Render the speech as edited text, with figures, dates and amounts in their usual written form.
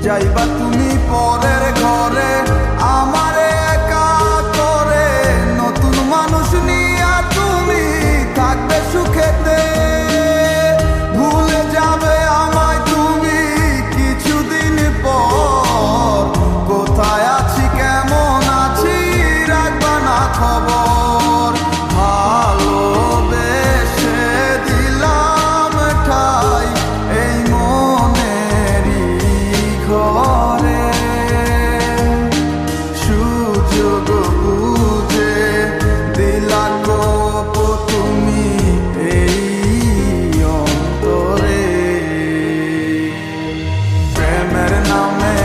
যাইবা তুমি পরের ঘরে আমারে একা করে, নতুন মানুষ নিয়া তুমি থাকবে সুখেতে, ভুলে যাবে আমায় তুমি কিছুদিন পর। কোথায় আছি কেমন আছি রাখবা না খবর, ভালোবেসে দিলাম ঠাই এই মনেরই ঘরে। সুযোগ বুঝে দিলা কোপ তুমি এই অন্তরে, প্রেমের নামে